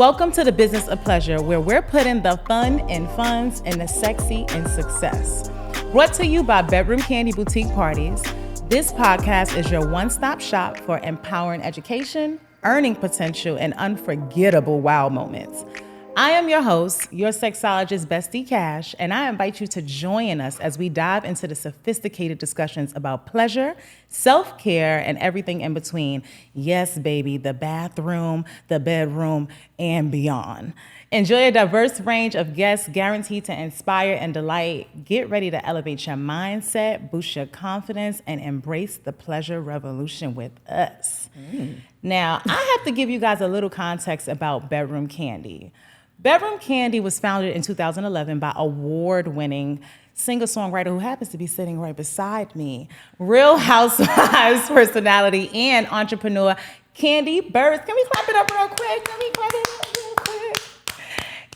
Welcome to the Business of Pleasure, where we're putting the fun in funds and the sexy in success. Brought to you by Bedroom Kandi Boutique Parties, this podcast is your one-stop shop for empowering education, earning potential, and unforgettable wow moments. I am your host, your Sexologist Bestie Kasha, and I invite you to join us as we dive into the sophisticated discussions about pleasure, self-care, and everything in between. Yes, baby, the bathroom, the bedroom, and beyond. Enjoy a diverse range of guests guaranteed to inspire and delight. Get ready to elevate your mindset, boost your confidence, and embrace the pleasure revolution with us. Now, I have to give you guys a little context about Bedroom Kandi. Bedroom Kandi was founded in 2011 by award-winning singer-songwriter who happens to be sitting right beside me, Real Housewives personality and entrepreneur Kandi Burruss. Can we clap it up real quick?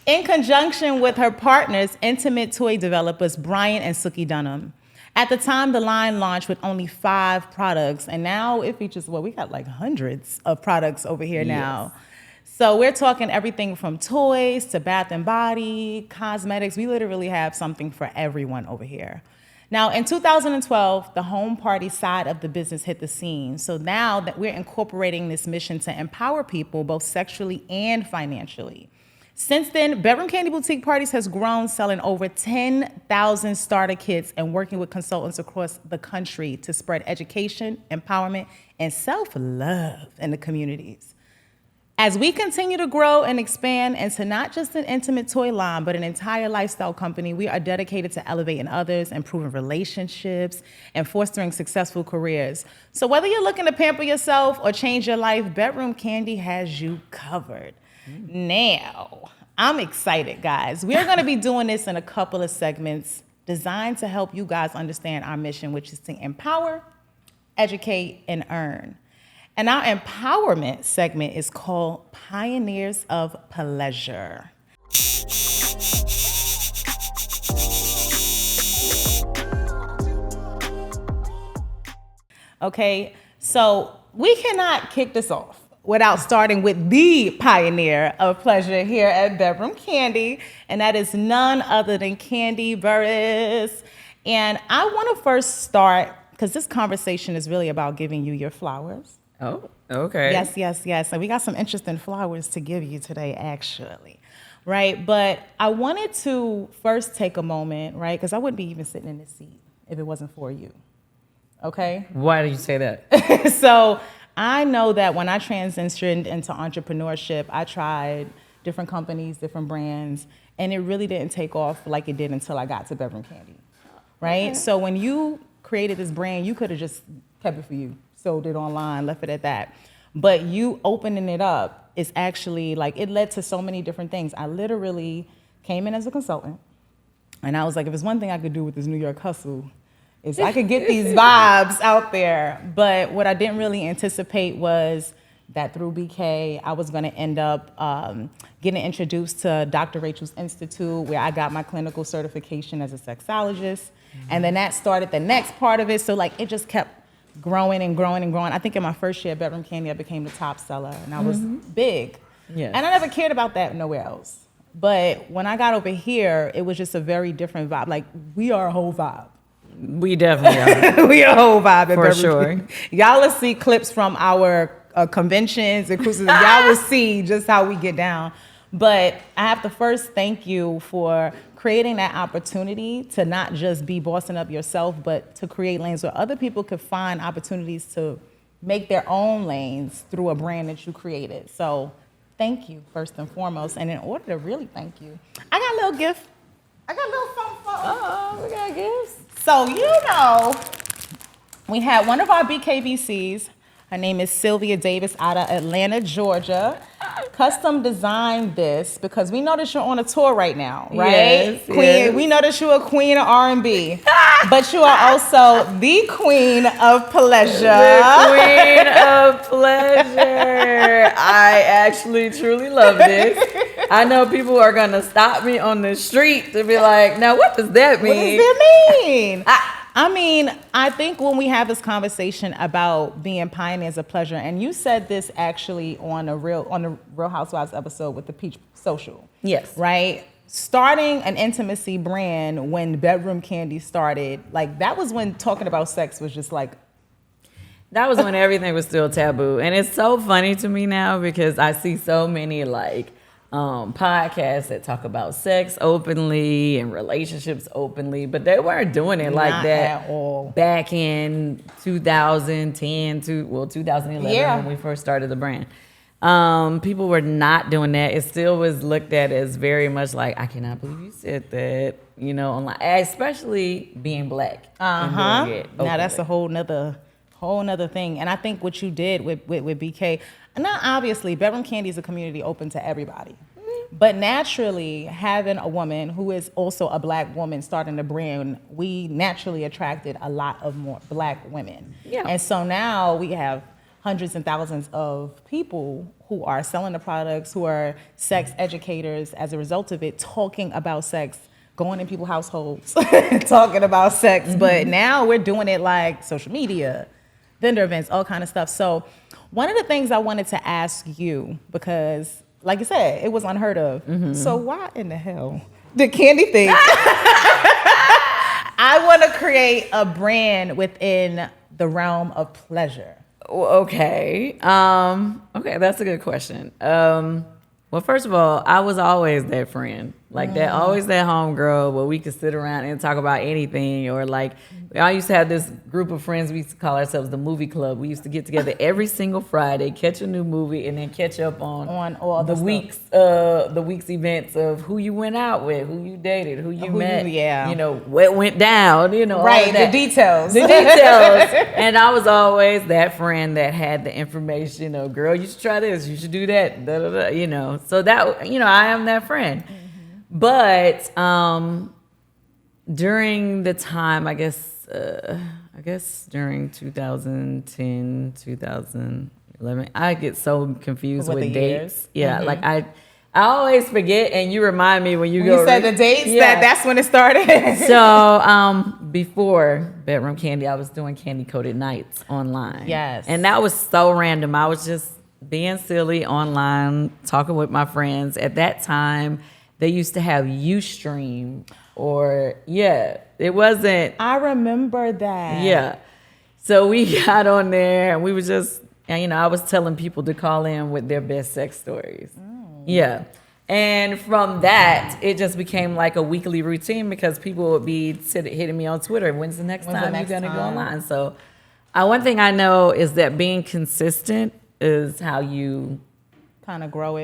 In conjunction with her partners, intimate toy developers Brian and Suki Dunham. At the time, the line launched with only 5 products, and now it features, we got like hundreds of products over here now. So we're talking everything from toys to bath and body, cosmetics. We literally have something for everyone over here. Now, in 2012, the home party side of the business hit the scene. So now that we're incorporating this mission to empower people both sexually and financially. Since then, Bedroom Kandi Boutique Parties has grown, selling over 10,000 starter kits and working with consultants across the country to spread education, empowerment, and self-love in the communities. As we continue to grow and expand into not just an intimate toy line, but an entire lifestyle company, we are dedicated to elevating others, improving relationships, and fostering successful careers. So whether you're looking to pamper yourself or change your life, Bedroom Kandi has you covered. Now, I'm excited, guys. We're going to be doing this in a couple of segments designed to help you guys understand our mission, which is to empower, educate, and earn. And our empowerment segment is called Pioneers of Pleasure. Okay, so we cannot kick this off without starting with the pioneer of pleasure here at Bedroom Kandi, and that is none other than Kandi Burruss. And I want to first start, because this conversation is really about giving you your flowers. Oh, okay. Yes. And we got some interesting flowers to give you today, actually, right? But I wanted to first take a moment, right? Because I wouldn't be even sitting in this seat if it wasn't for you, okay? Why did you say that? So I know that when I transitioned into entrepreneurship, I tried different companies, different brands, and it really didn't take off like it did until I got to Bedroom Kandi, right? Okay. So when you created this brand, you could have just kept it for you. Sold it online, left it at that. But you opening it up is actually like, it led to so many different things. I literally came in as a consultant, and I was like, if there's one thing I could do with this New York hustle, is I could get these vibes out there. But what I didn't really anticipate was that through BK, I was gonna end up getting introduced to Dr. Rachel's Institute, where I got my clinical certification as a sexologist. And then that started the next part of it. So like, it just kept growing and growing and growing. I think in my first year at Bedroom Kandi, I became the top seller, and I was big. Yes. And I never cared about that nowhere else. But when I got over here, it was just a very different vibe. Like, we are a whole vibe. We definitely are. We are a whole vibe at For Bedroom sure. Kandi. Y'all will see clips from our conventions and cruises. Y'all will see just how we get down. But I have to first thank you for creating that opportunity to not just be bossing up yourself, but to create lanes where other people could find opportunities to make their own lanes through a brand that you created. So thank you, first and foremost. And in order to really thank you, I got a little gift. I got a little something for Oh, we got gifts. So, we had one of our BKBCs. Her name is Sylvia Davis out of Atlanta, Georgia. Custom designed this because we know that you're on a tour right now, right? Yes, Queen. yes. We know that you're a queen of R&B, but you are also the queen of pleasure. The queen of pleasure. I actually truly love this. I know people are going to stop me on the street to be like, now what does that mean? What does that mean? I mean, I think when we have this conversation about being pioneers of pleasure, and you said this actually on the Real Housewives episode with the Peach Social. Yes. Right? Starting an intimacy brand when Bedroom Kandi started, like that was when talking about sex was just like. That was when everything was still taboo. And it's so funny to me now because I see so many like podcasts that talk about sex openly and relationships openly, but they weren't doing it like that at all. Back in 2010 to 2011 when we first started the brand. People were not doing that. It still was looked at as very much like, I cannot believe you said that, you know, online, especially being black. And doing it openly. Now that's a whole nother thing. And I think what you did with BK, now obviously Bedroom Kandi is a community open to everybody. But naturally, having a woman who is also a black woman starting the brand, we naturally attracted a lot of more black women. Yeah. And so now we have hundreds and thousands of people who are selling the products, who are sex educators as a result of it, talking about sex, going in people's households, talking about sex. Mm-hmm. But now we're doing it like social media, vendor events, all kind of stuff. So one of the things I wanted to ask you, because like you said, it was unheard of. Mm-hmm. So why in the hell did Kandi think I want to create a brand within the realm of pleasure? Okay. Okay, that's a good question. Well, first of all, I was always that friend. Like that, always that homegirl where we could sit around and talk about anything. Or like, I used to have this group of friends, we used to call ourselves the movie club. We used to get together every single Friday, catch a new movie, and then catch up on all the week's events of who you went out with, who you dated, who you met, you know, what went down, you know, right, all that. The details. And I was always that friend that had the information of, girl, you should try this, you should do that, da, da, da, you know. So that, you know, I am that friend. Mm-hmm. But during the time, I guess during 2010, 2011, I get so confused with dates. Yeah, like I always forget, and you remind me when you go. You said the dates. Yeah. That's when it started. So before Bedroom Kandi, I was doing Candy Coated Nights online. Yes, and that was so random. I was just being silly online, talking with my friends. At that time, they used to have Ustream, or it wasn't. I remember that. Yeah, so we got on there and we was just, you know, I was telling people to call in with their best sex stories. Yeah, and from that, it just became like a weekly routine because people would be hitting me on Twitter. When's the next time you're gonna go online? So, one thing I know is that being consistent is how you kind of grow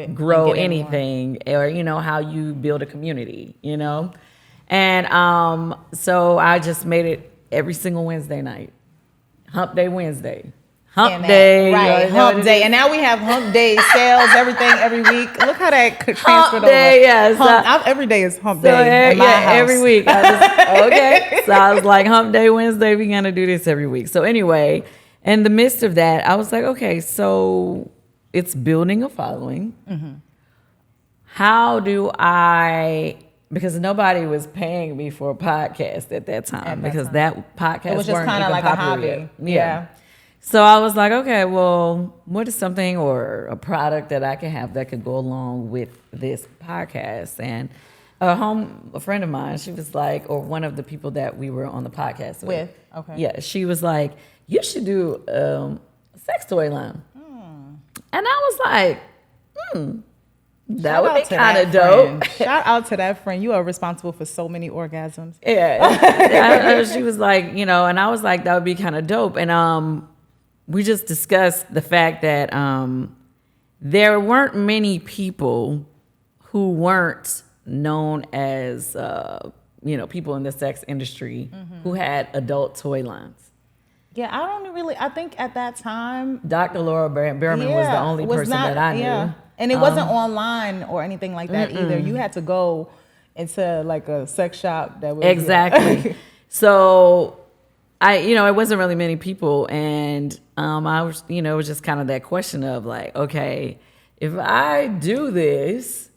anything, or you know, how you build a community, you know. And so I just made it every single Wednesday night, Hump Day Wednesday, Hump Day, right? Hump Day, and now we have Hump Day sales, everything every week. Look how that transferred Hump Day, over. Yes, every day is Hump Day. Every week. Okay, so I was like, Hump Day Wednesday, we're gonna do this every week. So anyway, in the midst of that, I was like, okay, so it's building a following. Mm-hmm. How do I? Because nobody was paying me for a podcast at that time, that podcast was just kind of like a hobby. Yet. Yeah. So I was like, okay, well, what is something or a product that I can have that could go along with this podcast? And a friend of mine, she was like, or one of the people that we were on the podcast with. Okay. Yeah, she was like, you should do a sex toy line. And I was like, that would be kind of dope. Shout out to that friend. You are responsible for so many orgasms. Yeah. She was like, you know, and I was like, that would be kind of dope. And we just discussed the fact that there weren't many people who weren't known as, you know, people in the sex industry who had adult toy lines. Yeah, I think at that time, Dr. Laura Behrman was the only person that I knew. Yeah. And it wasn't online or anything like that either. You had to go into like a sex shop that was. Exactly. So it wasn't really many people. And I was, it was just kind of that question of like, okay, if I do this,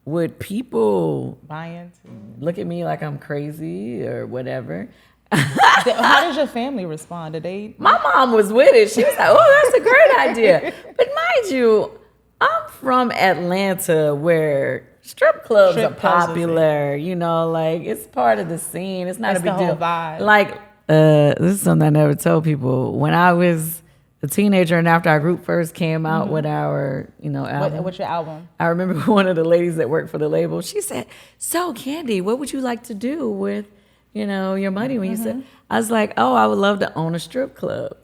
would people buy into? Look at me like I'm crazy or whatever? How does your family respond? Did they? My mom was with it. She was like, "Oh, that's a great idea." But mind you, I'm from Atlanta, where strip clubs are popular. You know, like it's part of the scene. It's not a big deal. Vibe. Like, this is something I never tell people. When I was a teenager and after our group first came out with our, album. What's your album? I remember one of the ladies that worked for the label, she said, "So Kandi, what would you like to do with, your money?" When you said, I was like, "Oh, I would love to own a strip club."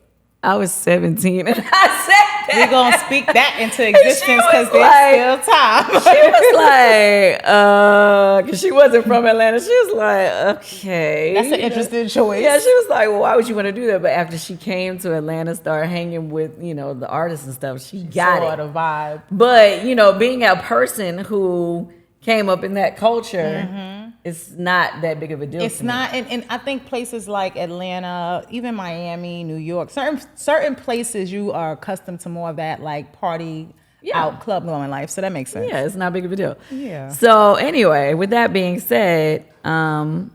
I was 17 and I said that. We're going to speak that into existence because there's still time. She was like, because she wasn't from Atlanta. She was like, okay. That's an interesting choice. Yeah, she was like, well, why would you want to do that? But after she came to Atlanta, started hanging with, the artists and stuff, she got it. The vibe. But, being a person who came up in that culture, it's not that big of a deal. It's not, and I think places like Atlanta, even Miami, New York, certain places you are accustomed to more of that like party out club going life. So that makes sense. Yeah, it's not big of a deal. Yeah. So anyway, with that being said, me and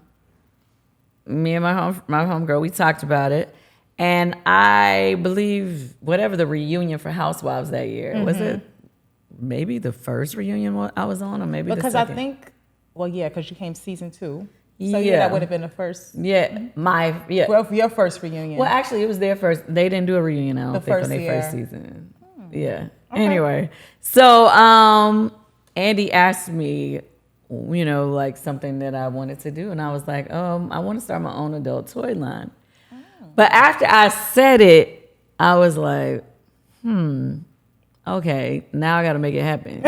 my homegirl, we talked about it, and I believe whatever the reunion for Housewives that year was it. Maybe the first reunion I was on, or maybe because the second. I think, because you came season 2. So that would have been the first. Yeah, your first reunion. Well, actually, it was their first. They didn't do a reunion. I don't think on their first season. Yeah. Okay. Anyway, so Andy asked me, like something that I wanted to do, and I was like, I want to start my own adult toy line. Oh. But after I said it, I was like, okay, now I got to make it happen.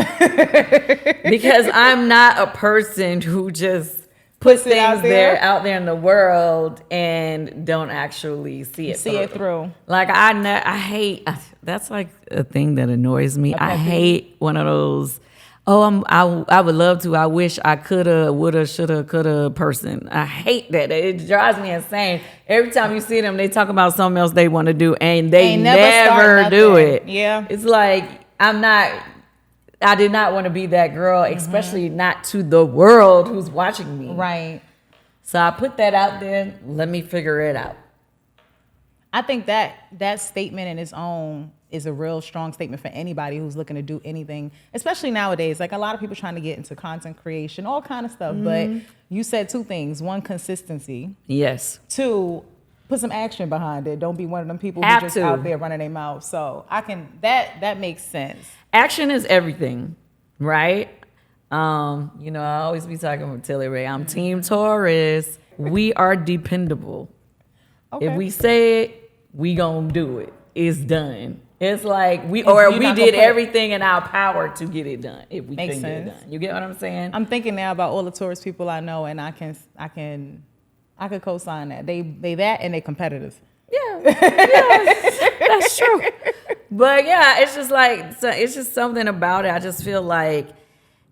Because I'm not a person who just puts things out there in the world and don't actually see it through. Like I hate, that's like a thing that annoys me. I hate one of those, I would love to, I wish I coulda, woulda, shoulda, coulda person. I hate that. It drives me insane. Every time you see them, they talk about something else they want to do and they never do it. Yeah. It's like, I did not want to be that girl, especially not to the world who's watching me. Right. So I put that out there. Let me figure it out. I think that statement in its own is a real strong statement for anybody who's looking to do anything, especially nowadays. Like a lot of people trying to get into content creation, all kind of stuff. But you said 2 things. 1, consistency. Yes. 2, put some action behind it. Don't be one of them people who just out there running their mouth. So that makes sense. Action is everything, right? I always be talking with Tilly Ray. I'm Team Taurus. We are dependable. Okay. If we say it, we gonna do it. It's done. It's like we did everything in our power to get it done. If we can get it done, you get what I'm saying? I'm thinking now about all the Taurus people I know, and I could co-sign that. They that and they competitive. Yeah, that's true. But yeah, it's just like it's just something about it. I just feel like,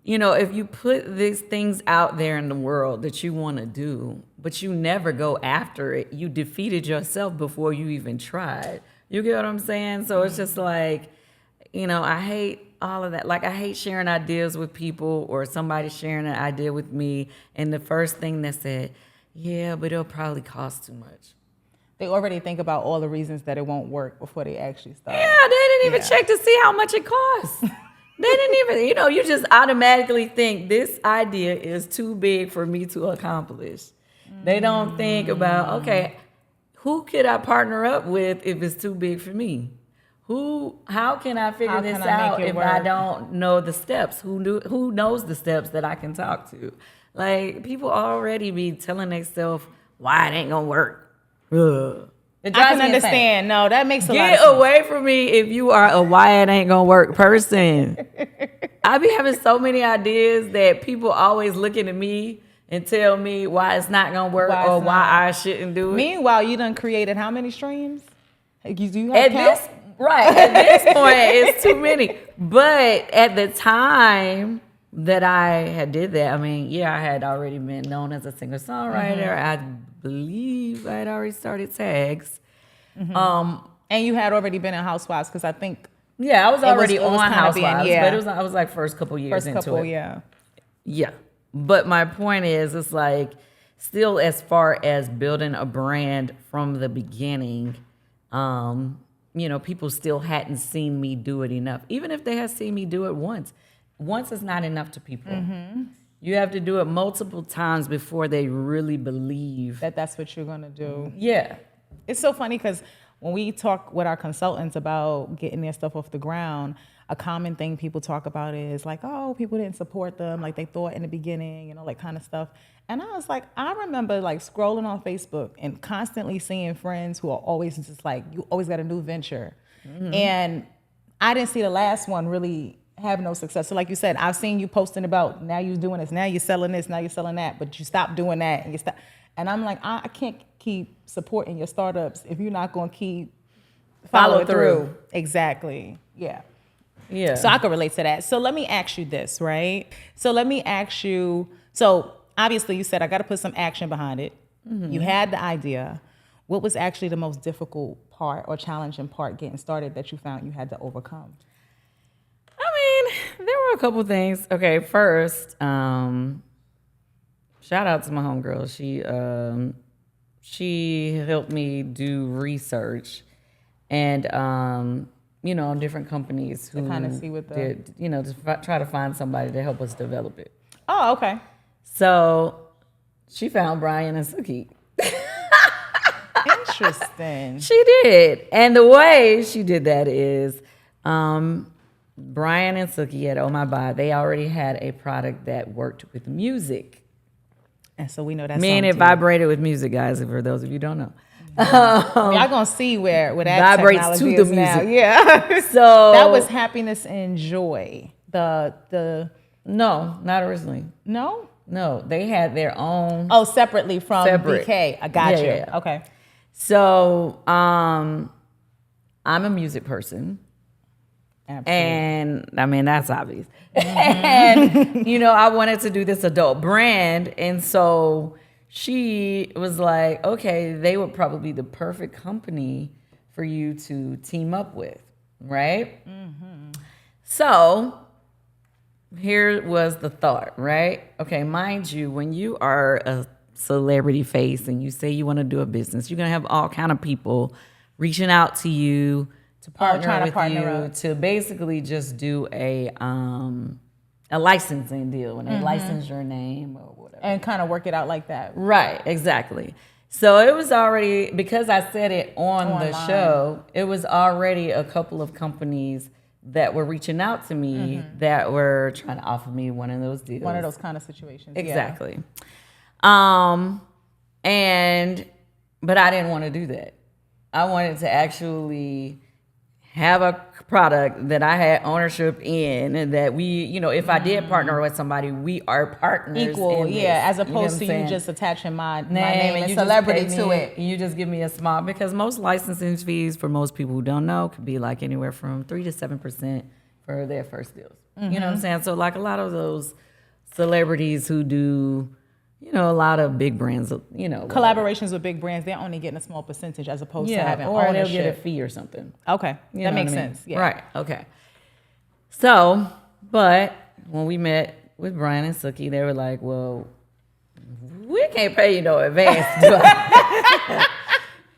if you put these things out there in the world that you want to do, but you never go after it, you defeated yourself before you even tried. You get what I'm saying? So it's just like, I hate all of that. Like I hate sharing ideas with people or somebody sharing an idea with me, and the first thing that said, yeah, but it'll probably cost too much. They already think about all the reasons that it won't work before they actually start. Yeah, they didn't even check to see how much it costs. They didn't even, you just automatically think this idea is too big for me to accomplish. They don't think about, okay, who could I partner up with if it's too big for me? How can I figure this out if I don't know the steps? Who knows the steps that I can talk to? Like, people already be telling themselves why it ain't gonna work. Ugh. I can understand. No, that makes a lot of sense. Get away from me if you are a why it ain't gonna work person. I be having so many ideas that people always looking at me and tell me why it's not gonna work or why I shouldn't do it. Meanwhile, you done created how many streams? You have at this point, it's too many. But at the time that I had did that, I had already been known as a singer-songwriter. I believe I had already started tags. And you had already been in Housewives, because I think... Yeah, I was already on Housewives, but I was like first couple years into it. Yeah. Yeah. But my point is, it's like, still as far as building a brand from the beginning, people still hadn't seen me do it enough. Even if they had seen me do it once is not enough to people. Mm-hmm. You have to do it multiple times before they really believe that's what you're going to do. Yeah. It's so funny because when we talk with our consultants about getting their stuff off the ground, a common thing people talk about is like, oh, people didn't support them like they thought in the beginning, like kind of stuff. And I was like, I remember like scrolling on Facebook and constantly seeing friends who are always just like, you always got a new venture. Mm-hmm. And I didn't see the last one really have no success. So like you said, I've seen you posting about now you're doing this, now you're selling this, now you're selling that, but you stop doing that and you stop. And I'm like, I can't keep supporting your startups if you're not going to keep follow through. Exactly. Yeah. Yeah. So I could relate to that. So let me ask you this, right? So obviously you said I got to put some action behind it. Mm-hmm. You had the idea. What was actually the most difficult part or challenging part getting started that you found you had to overcome? There were a couple things. Okay, first, shout out to my homegirl. She helped me do research and on different companies who to kind of see what did, to try to find somebody to help us develop it. Oh, okay. So she found Brian and Suki. Interesting. She did. And the way she did that is Brian and Suki at Oh My Bod, they already had a product that worked with music. And so we know that's meaning it vibrated with music, guys, for those of you who don't know. Y'all gonna see where that vibrates technology to the is music. Now. Yeah. So that was happiness and joy. The No, not originally. No? No, they had their own. Oh, separately from BK. I got you. Yeah. Okay. So I'm a music person. Absolutely. And that's obvious. Mm-hmm. And I wanted to do this adult brand, and so she was like, okay, they would probably be the perfect company for you to team up with, right? Mm-hmm. So here was the thought, right? Okay, mind you, when you are a celebrity face and you say you want to do a business, you're gonna have all kind of people reaching out to you to partner with you to basically just do a licensing deal when they license your name or whatever. And kind of work it out like that. Right, exactly. So it was already, because I said it online. The show, it was already a couple of companies that were reaching out to me that were trying to offer me one of those deals. One of those kind of situations. Exactly. But I didn't want to do that. I wanted to actually have a product that I had ownership in, and that we, if I did partner with somebody, we are partners. Equal, in this, as opposed to you just attaching my name and you celebrity to it. You just give me a small, because most licensing fees, for most people who don't know, could be like anywhere from 3 to 7% for their first deals. Mm-hmm. You know what I'm saying? So like a lot of those celebrities who do, a lot of big brands, collaborations with big brands, they're only getting a small percentage as opposed to having or ownership. They'll get a fee or something. Okay, that makes sense. Yeah. Right. Okay. So, but when we met with Brian and Suki, they were like, "Well, we can't pay you no advance."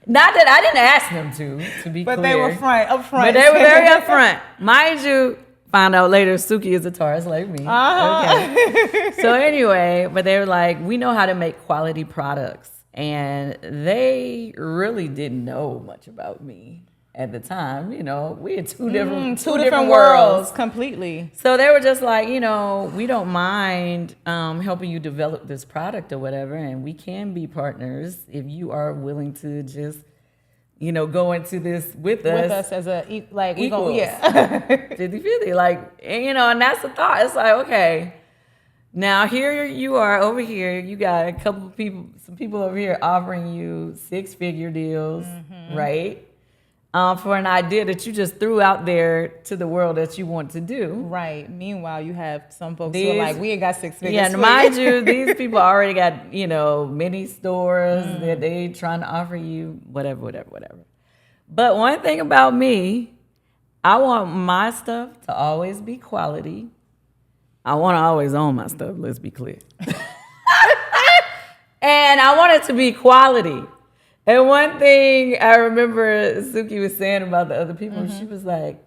Not that I didn't ask them to be but clear. They were upfront. But they were very upfront, mind you. Found out later Suki is a Taurus like me. Okay. So anyway, but they were like, we know how to make quality products. And they really didn't know much about me at the time. We had two different worlds. Completely. So they were just like, we don't mind helping you develop this product or whatever. And we can be partners if you are willing to just go into this with us as a equals. 50-50, and that's the thought. It's like, okay, now here you are over here, you got some people over here offering you 6-figure deals, right? For an idea that you just threw out there to the world that you want to do. Right. Meanwhile, you have some folks who are like, we ain't got 6 figures. Yeah, and mind you, these people already got, many stores that they trying to offer you, whatever. But one thing about me, I want my stuff to always be quality. I want to always own my stuff, let's be clear. And I want it to be quality. And one thing I remember Suki was saying about the other people, she was like,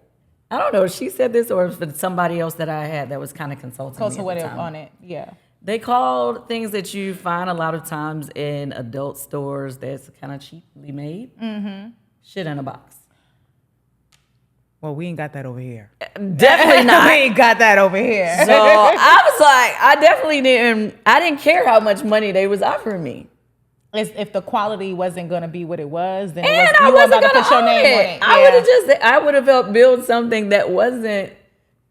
I don't know if she said this or if it's somebody else that I had that was kind of consulting me at the time. On it, yeah. They called things that you find a lot of times in adult stores that's kind of cheaply made, shit in a box. Well, we ain't got that over here. Definitely not. We ain't got that over here. So I was like, I didn't care how much money they was offering me. If the quality wasn't going to be what it was, then I wasn't going to put your name on it. I would have helped build something that wasn't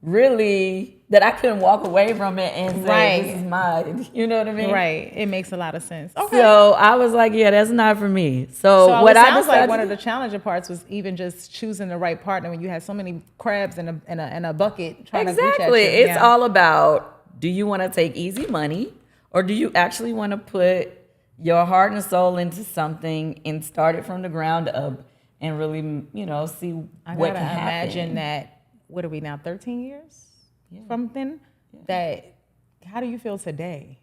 really, that I couldn't walk away from it and say, this is mine. You know what I mean? Right. It makes a lot of sense. Okay. So I was like, yeah, that's not for me. So what I sounds like one of the challenging parts was even just choosing the right partner when you had so many crabs in a bucket trying to reach at you. Exactly. It's all about, do you want to take easy money or do you actually want to put your heart and soul into something and start it from the ground up and really, see what can happen. Imagine that, what are we now, 13 years from then? Yeah. That, how do you feel today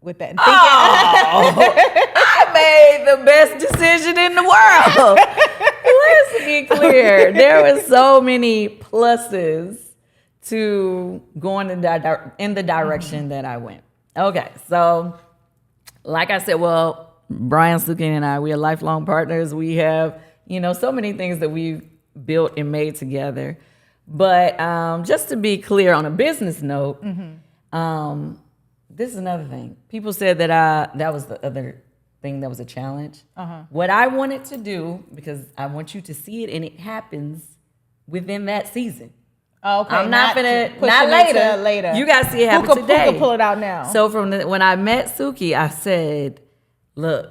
with that? I made the best decision in the world. Let's be clear. There were so many pluses to going in the direction that I went. Okay, so like I said, well, Brian, Suki, and I, we are lifelong partners. We have, so many things that we've built and made together. But just to be clear on a business note, this is another thing. People said that was the other thing that was a challenge. What I wanted to do, because I want you to see it and it happens within that season. Okay, I'm not later. You guys see it happen today. Who can pull it out now? So when I met Suki, I said, look,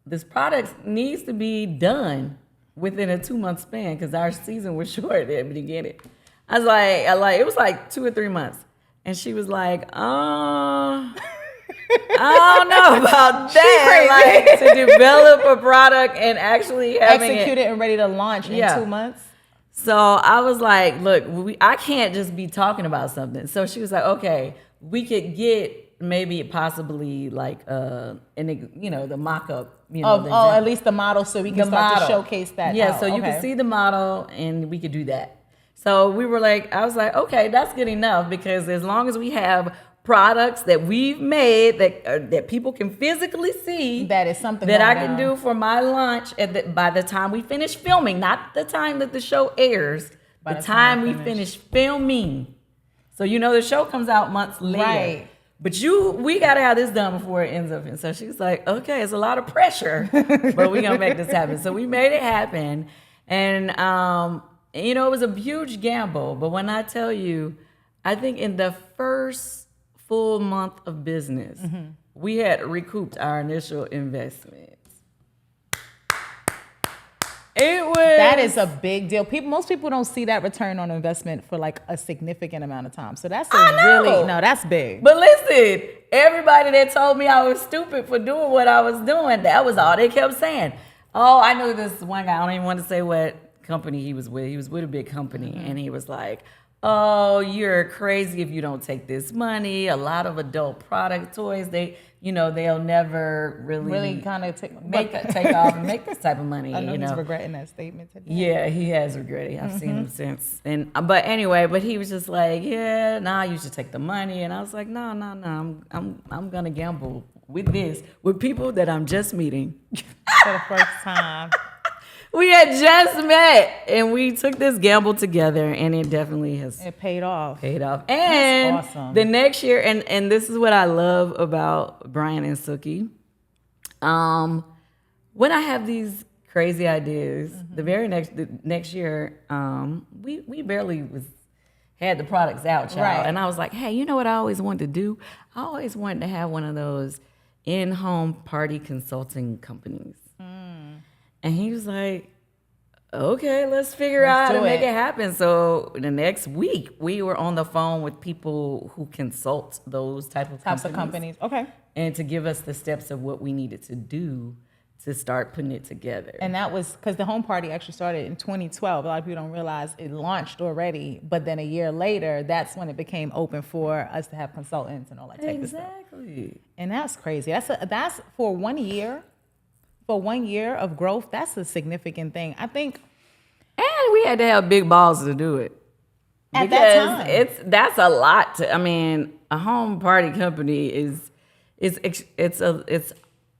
this product needs to be done within a 2-month span because our season was short at the beginning. I was like, it was like 2 or 3 months. And she was like, I don't know about that. Like, to develop a product and actually execute it and ready to launch in 2 months. So I was like, look, I can't just be talking about something. So she was like, okay, we could get maybe possibly like, the mock-up. At least the model so we can start to showcase that. Yeah, so you can see the model and we could do that. So we were like, I was like, okay, that's good enough because as long as we have products that we've made that people can physically see, that is something that I can do for my launch by the time we finish filming, not the time that the show airs, the time we finish filming. So the show comes out months later. Right. But we gotta have this done before it ends up. And so she was like, okay, it's a lot of pressure, but we're gonna make this happen. So we made it happen. And it was a huge gamble. But when I tell you, I think in the first full month of business, we had recouped our initial investments. That is a big deal. Most people don't see that return on investment for like a significant amount of time. So that's that's big. But listen, everybody that told me I was stupid for doing what I was doing, that was all they kept saying. Oh, I knew this one guy. I don't even want to say what company he was with. He was with a big company, and he was like, oh, you're crazy if you don't take this money. A lot of adult product toys, they'll never really kind of take off and make this type of money. I know he's regretting that statement today. Yeah, he has regretted it. I've seen him since. But he was just like, yeah, you should take the money. And I was like, no, I'm gonna gamble with people that I'm just meeting for the first time. We had just met, and we took this gamble together, and it definitely has... It paid off. And that's awesome. The next year, and this is what I love about Brian and Suki, when I have these crazy ideas, the next year, we barely had the products out, child. Right. And I was like, hey, you know what I always wanted to do? I always wanted to have one of those in-home party consulting companies. And he was like, okay, let's figure out how to make it happen. So the next week, we were on the phone with people who consult those types of companies. Okay. And to give us the steps of what we needed to do to start putting it together. And that was because the home party actually started in 2012. A lot of people don't realize it launched already, but then a year later, that's when it became open for us to have consultants and all that type of stuff. Exactly. And that's crazy. That's for 1 year. For 1 year of growth, that's a significant thing. I think. And we had to have big balls to do it. At that time. That's a lot to, I mean, a home party company it's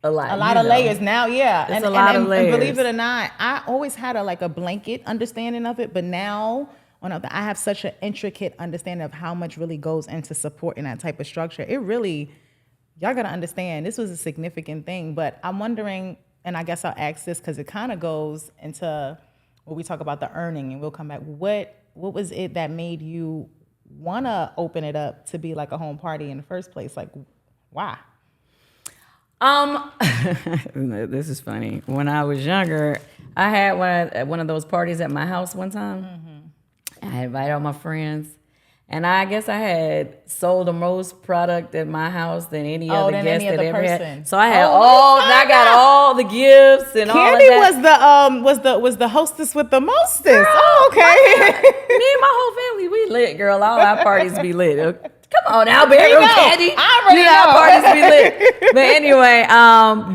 a lot. A lot of layers now, yeah. It's a lot of layers. And believe it or not, I always had a blanket understanding of it, but now I have such an intricate understanding of how much really goes into supporting that type of structure. It really, y'all gotta understand, this was a significant thing. But I'm wondering, and I guess I'll ask this because it kind of goes into when we talk about the earning, and we'll come back. What was it that made you wanna open it up to be like a home party in the first place? Like, why? This is funny. When I was younger, I had one of those parties at my house one time. Mm-hmm. I invited all my friends, and I guess I had sold the most product at my house than any other guest that ever had. So I had I got all the gifts and all of that. Kandi was the hostess with the mostest. Girl, oh, okay. Me and my whole family, we lit, girl. All our parties be lit. Okay? Come on now, Bedroom Kandi. I already know. Our parties be lit. But anyway,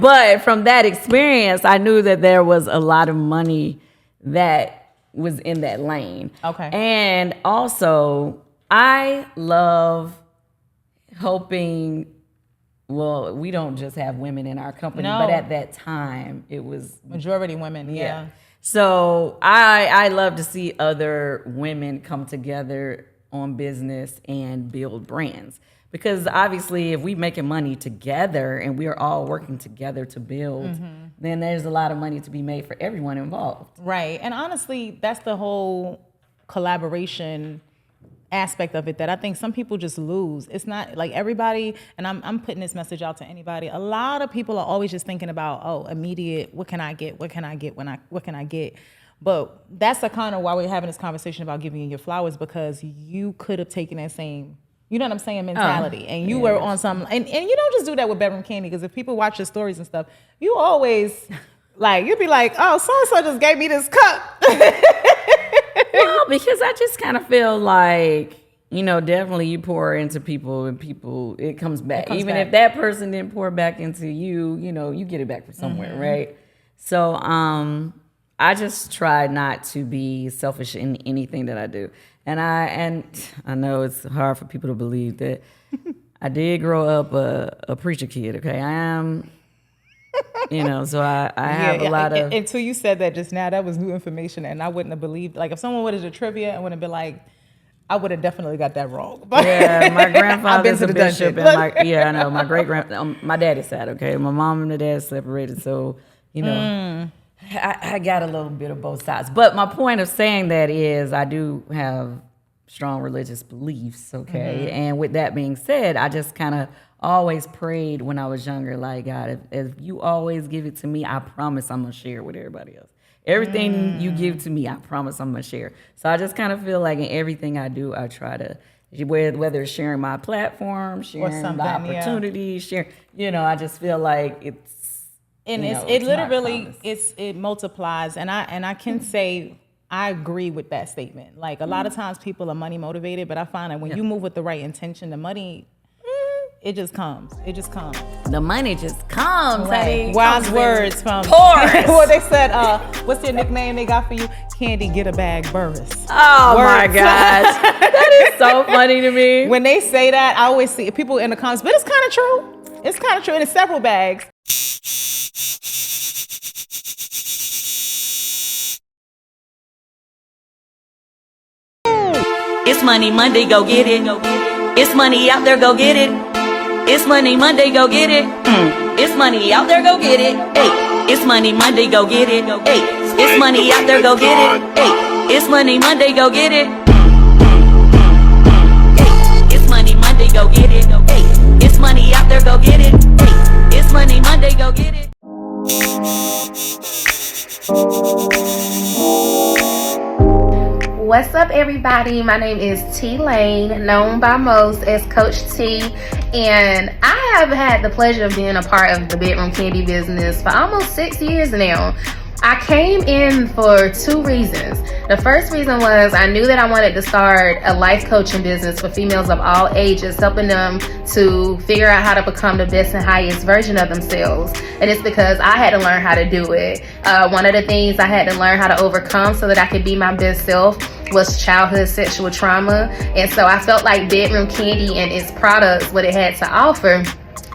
but from that experience, I knew that there was a lot of money that was in that lane. Okay. And also, I love helping. Well, we don't just have women in our company, but at that time, it was majority women. Yeah. So I love to see other women come together on business and build brands, because obviously if we making money together and we're all working together to build, then there's a lot of money to be made for everyone involved. Right. And honestly, that's the whole collaboration aspect of it that I think some people just lose. It's not like everybody, and I'm putting this message out to anybody. A lot of people are always just thinking about, immediate, what can I get? What can I get what can I get? But that's the kind of why we're having this conversation about giving you your flowers, because you could have taken that same, you know what I'm saying, mentality. And you were on some, and you don't just do that with Bedroom Kandi, because if people watch your stories and stuff, you always, you'd be like, oh, so-and-so just gave me this cup. Well, because I just kind of feel like, definitely you pour into people and it comes back. Even if that person didn't pour back into you, you get it back from somewhere, right? So, I just try not to be selfish in anything that I do. And I know it's hard for people to believe that I did grow up a preacher kid, okay? I am, so I have a lot of... Until you said that just now, that was new information, and I wouldn't have believed... Like, if someone would have did trivia, I would have been like, I would have definitely got that wrong. But yeah, my grandfather's a bishop, and I know, my great-grand... my daddy's side, okay? My mom and the dad separated, so, I got a little bit of both sides. But my point of saying that is I do have strong religious beliefs, okay? And with that being said, I just kind of always prayed when I was younger, like, God, if you always give it to me, I promise I'm going to share it with everybody else. Everything you give to me, I promise I'm going to share. So I just kind of feel like in everything I do, I try to, whether it's sharing my platform, sharing the opportunity, sharing, I just feel like it's, and it multiplies, and I can say I agree with that statement. Like, a lot of times people are money motivated, but I find that when you move with the right intention, the money, it just comes. It just comes. The money just comes. Right. Honey. Wise words from Burruss. Well, they said, what's your nickname they got for you? Kandi Get a Bag Burruss. Oh my gosh, that is so funny to me. When they say that, I always see people in the comments, but it's kind of true. It's kind of true, and it's several bags. It's Money Monday, go get it. It's money out there, go get it. It's Money Monday, go get it. It's money out there, go get it. Hey, it's Money Monday, go get it. Hey, it's money out there, go get it. Hey, it's Money Monday, go get it. Hey, it's Money Monday, go get it. Hey, it's money out there, go get it. Hey, it's Money Monday, go get it. What's up, everybody? My name is T Lane, known by most as Coach T, and I have had the pleasure of being a part of the Bedroom Kandi business for almost 6 years now. I came in for 2 reasons. The first reason was I knew that I wanted to start a life coaching business for females of all ages, helping them to figure out how to become the best and highest version of themselves. And it's because I had to learn how to do it. One of the things I had to learn how to overcome so that I could be my best self was childhood sexual trauma. And so I felt like Bedroom Kandi and its products, what it had to offer,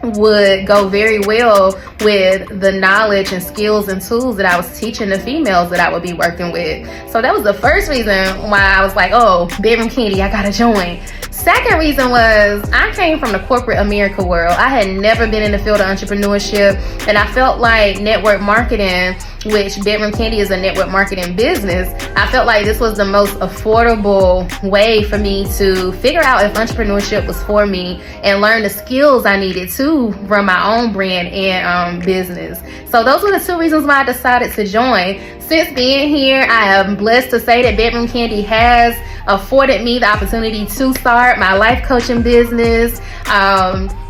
would go very well with the knowledge and skills and tools that I was teaching the females that I would be working with. So that was the first reason why I was like, oh, Bedroom Kandi, I gotta join. Second reason was I came from the corporate America world. I had never been in the field of entrepreneurship, and I felt like network marketing, which Bedroom Kandi is a network marketing business, I felt like this was the most affordable way for me to figure out if entrepreneurship was for me and learn the skills I needed to run my own brand and business. So those were the 2 reasons why I decided to join. Since being here, I am blessed to say that Bedroom Kandi has afforded me the opportunity to start my life coaching business.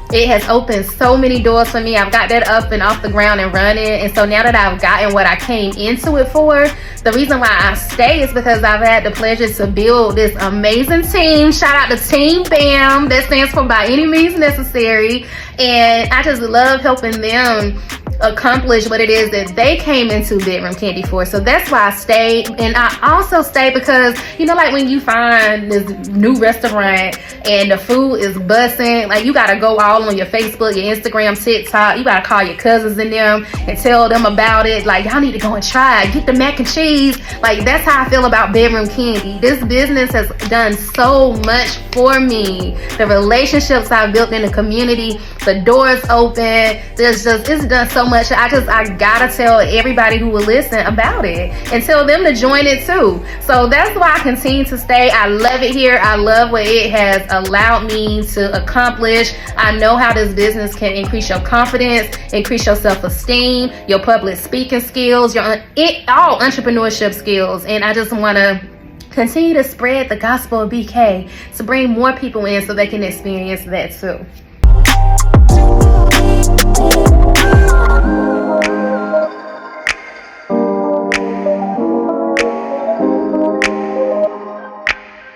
It has opened so many doors for me. I've got that up and off the ground and running. And so now that I've gotten what I came into it for, the reason why I stay is because I've had the pleasure to build this amazing team. Shout out to Team BAM. That stands for By Any Means Necessary. And I just love helping them accomplish what it is that they came into Bedroom Kandi for. So that's why I stayed. And I also stay because, you know, like when you find this new restaurant and the food is busting, like you gotta go all on your Facebook, your Instagram, TikTok. You gotta call your cousins and them and tell them about it. Like, y'all need to go and try it. Get the mac and cheese. Like, that's how I feel about Bedroom Kandi. This business has done so much for me. The relationships I've built in the community, the doors open. It's done so much. I gotta tell everybody who will listen about it and tell them to join it too. So that's why I continue to stay. I love it here. I love what it has allowed me to accomplish. I know how this business can increase your confidence, increase your self-esteem, your public speaking skills, all entrepreneurship skills. And I just want to continue to spread the gospel of BK to bring more people in so they can experience that too.